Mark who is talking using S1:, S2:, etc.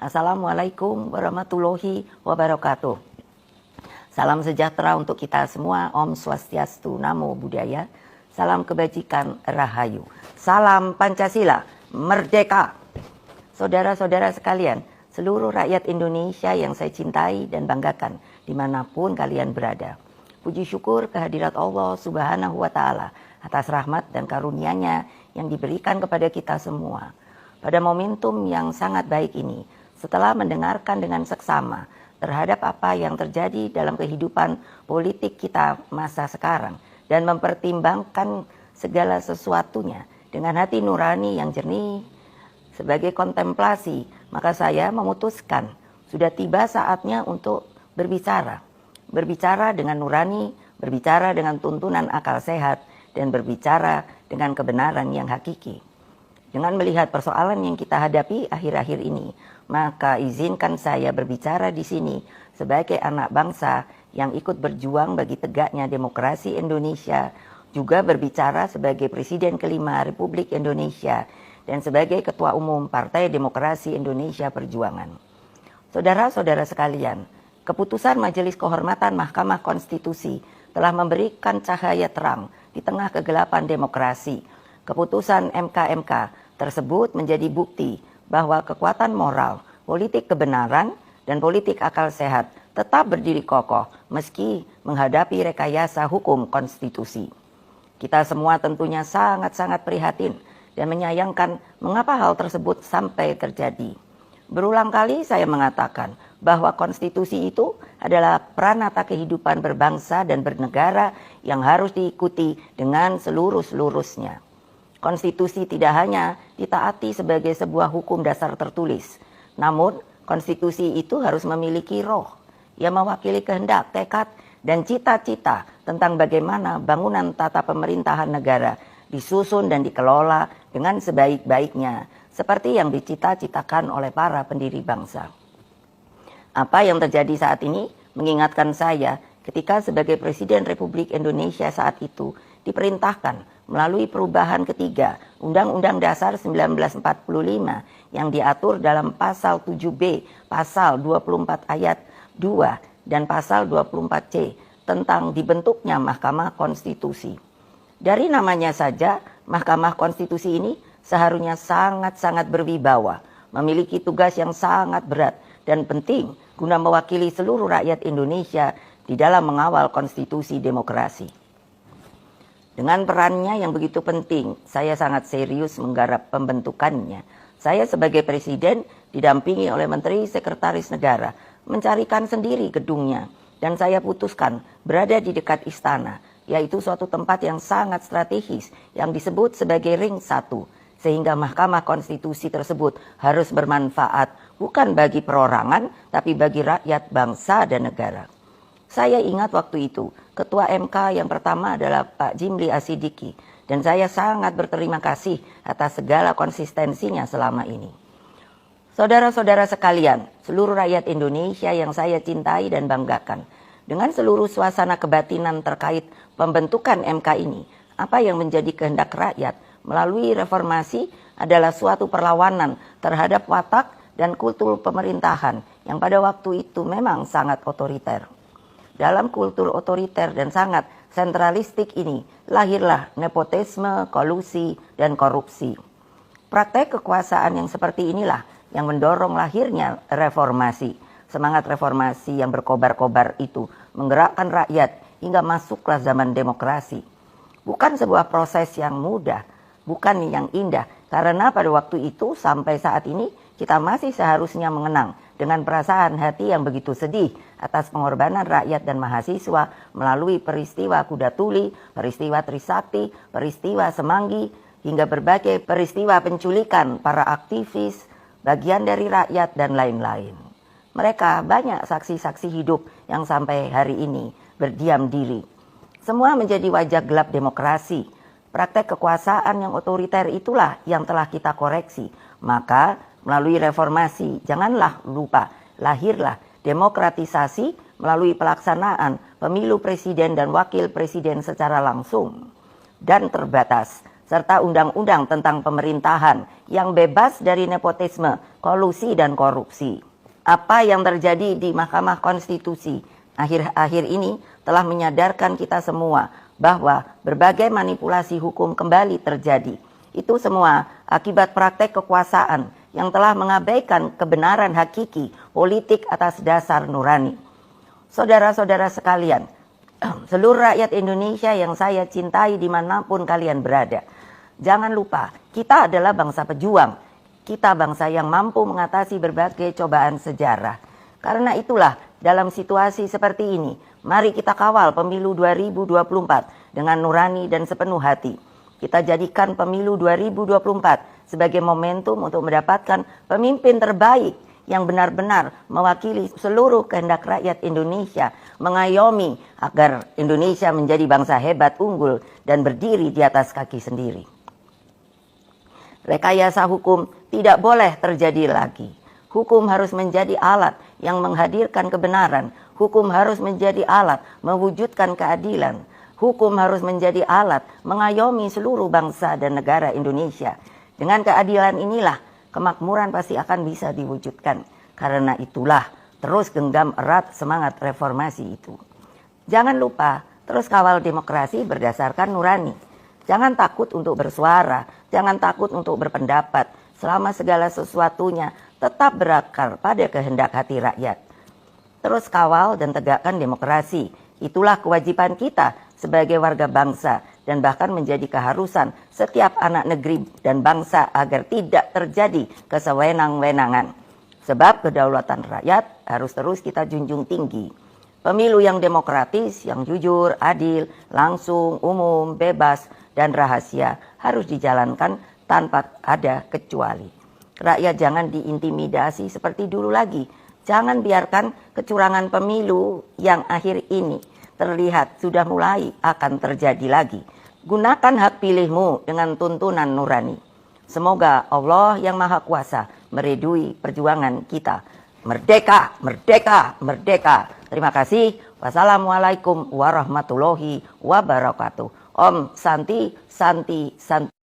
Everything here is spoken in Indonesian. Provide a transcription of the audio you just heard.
S1: Assalamualaikum warahmatullahi wabarakatuh. Salam sejahtera untuk kita semua. Om Swastiastu, Namo Buddhaya. Salam kebajikan, Rahayu. Salam Pancasila, Merdeka. Saudara-saudara sekalian, seluruh rakyat Indonesia yang saya cintai dan banggakan dimanapun kalian berada. Puji syukur kehadirat Allah Subhanahu wa Ta'ala atas rahmat dan karunia-Nya yang diberikan kepada kita semua. Pada momentum yang sangat baik ini, setelah mendengarkan dengan seksama terhadap apa yang terjadi dalam kehidupan politik kita masa sekarang dan mempertimbangkan segala sesuatunya dengan hati nurani yang jernih sebagai kontemplasi, maka saya memutuskan sudah tiba saatnya untuk berbicara. Berbicara dengan nurani, berbicara dengan tuntunan akal sehat, dan berbicara dengan kebenaran yang hakiki. Dengan melihat persoalan yang kita hadapi akhir-akhir ini, maka izinkan saya berbicara di sini sebagai anak bangsa yang ikut berjuang bagi tegaknya demokrasi Indonesia, juga berbicara sebagai Presiden kelima Republik Indonesia dan sebagai Ketua Umum Partai Demokrasi Indonesia Perjuangan. Saudara-saudara sekalian, keputusan Majelis Kehormatan Mahkamah Konstitusi telah memberikan cahaya terang di tengah kegelapan demokrasi. Keputusan MK tersebut menjadi bukti bahwa kekuatan moral, politik kebenaran, dan politik akal sehat tetap berdiri kokoh meski menghadapi rekayasa hukum konstitusi. Kita semua tentunya sangat-sangat prihatin dan menyayangkan mengapa hal tersebut sampai terjadi. Berulang kali saya mengatakan bahwa konstitusi itu adalah pranata kehidupan berbangsa dan bernegara yang harus diikuti dengan seluruh-seluruhnya. Konstitusi tidak hanya ditaati sebagai sebuah hukum dasar tertulis, namun konstitusi itu harus memiliki roh yang mewakili kehendak, tekad, dan cita-cita tentang bagaimana bangunan tata pemerintahan negara disusun dan dikelola dengan sebaik-baiknya, seperti yang dicita-citakan oleh para pendiri bangsa. Apa yang terjadi saat ini mengingatkan saya ketika sebagai Presiden Republik Indonesia saat itu diperintahkan melalui perubahan ketiga Undang-Undang Dasar 1945 yang diatur dalam pasal 7B, pasal 24 ayat 2 dan pasal 24C tentang dibentuknya Mahkamah Konstitusi. Dari namanya saja, Mahkamah Konstitusi ini seharusnya sangat-sangat berwibawa, memiliki tugas yang sangat berat dan penting guna mewakili seluruh rakyat Indonesia di dalam mengawal konstitusi demokrasi. Dengan perannya yang begitu penting, saya sangat serius menggarap pembentukannya. Saya sebagai Presiden didampingi oleh Menteri Sekretaris Negara mencarikan sendiri gedungnya, dan saya putuskan berada di dekat istana, yaitu suatu tempat yang sangat strategis yang disebut sebagai Ring 1, sehingga Mahkamah Konstitusi tersebut harus bermanfaat bukan bagi perorangan, tapi bagi rakyat, bangsa, dan negara. Saya ingat waktu itu, Ketua MK yang pertama adalah Pak Jimli Asidiki, dan saya sangat berterima kasih atas segala konsistensinya selama ini. Saudara-saudara sekalian, seluruh rakyat Indonesia yang saya cintai dan banggakan, dengan seluruh suasana kebatinan terkait pembentukan MK ini, apa yang menjadi kehendak rakyat melalui reformasi adalah suatu perlawanan terhadap watak dan kultur pemerintahan yang pada waktu itu memang sangat otoriter. Dalam kultur otoriter dan sangat sentralistik ini, lahirlah nepotisme, kolusi, dan korupsi. Praktek kekuasaan yang seperti inilah yang mendorong lahirnya reformasi. Semangat reformasi yang berkobar-kobar itu menggerakkan rakyat hingga masuklah zaman demokrasi. Bukan sebuah proses yang mudah, bukan yang indah, karena pada waktu itu sampai saat ini kita masih seharusnya mengenang dengan perasaan hati yang begitu sedih atas pengorbanan rakyat dan mahasiswa melalui peristiwa Kuda Tuli, peristiwa Trisakti, peristiwa Semanggi, hingga berbagai peristiwa penculikan para aktivis, bagian dari rakyat, dan lain-lain. Mereka banyak saksi-saksi hidup yang sampai hari ini berdiam diri. Semua menjadi wajah gelap demokrasi. Praktek kekuasaan yang otoriter itulah yang telah kita koreksi. Maka melalui reformasi, janganlah lupa, lahirlah demokratisasi melalui pelaksanaan pemilu presiden dan wakil presiden secara langsung dan terbatas, serta undang-undang tentang pemerintahan yang bebas dari nepotisme, kolusi dan korupsi. Apa yang terjadi di Mahkamah Konstitusi akhir-akhir ini telah menyadarkan kita semua bahwa berbagai manipulasi hukum kembali terjadi. Itu semua akibat praktek kekuasaan yang telah mengabaikan kebenaran hakiki politik atas dasar nurani. Saudara-saudara sekalian, seluruh rakyat Indonesia yang saya cintai dimanapun kalian berada, jangan lupa kita adalah bangsa pejuang. Kita bangsa yang mampu mengatasi berbagai cobaan sejarah. Karena itulah dalam situasi seperti ini, mari kita kawal pemilu 2024 dengan nurani dan sepenuh hati. Kita jadikan pemilu 2024 sebagai momentum untuk mendapatkan pemimpin terbaik yang benar-benar mewakili seluruh kehendak rakyat Indonesia, mengayomi agar Indonesia menjadi bangsa hebat, unggul, dan berdiri di atas kaki sendiri. Rekayasa hukum tidak boleh terjadi lagi. Hukum harus menjadi alat yang menghadirkan kebenaran. Hukum harus menjadi alat mewujudkan keadilan. Hukum harus menjadi alat mengayomi seluruh bangsa dan negara Indonesia. Dengan keadilan inilah kemakmuran pasti akan bisa diwujudkan. Karena itulah terus genggam erat semangat reformasi itu. Jangan lupa terus kawal demokrasi berdasarkan nurani. Jangan takut untuk bersuara, jangan takut untuk berpendapat. Selama segala sesuatunya tetap berakar pada kehendak hati rakyat. Terus kawal dan tegakkan demokrasi. Itulah kewajiban kita sebagai warga bangsa dan bahkan menjadi keharusan setiap anak negeri dan bangsa agar tidak terjadi kesewenang-wenangan. Sebab kedaulatan rakyat harus terus kita junjung tinggi. Pemilu yang demokratis, yang jujur, adil, langsung, umum, bebas, dan rahasia harus dijalankan tanpa ada kecuali. Rakyat jangan diintimidasi seperti dulu lagi. Jangan biarkan kecurangan pemilu yang akhir ini terlihat sudah mulai akan terjadi lagi. Gunakan hak pilihmu dengan tuntunan nurani. Semoga Allah yang Maha Kuasa meridui perjuangan kita. Merdeka, merdeka, merdeka. Terima kasih. Wassalamualaikum warahmatullahi wabarakatuh. Om Santi, Santi, Santi.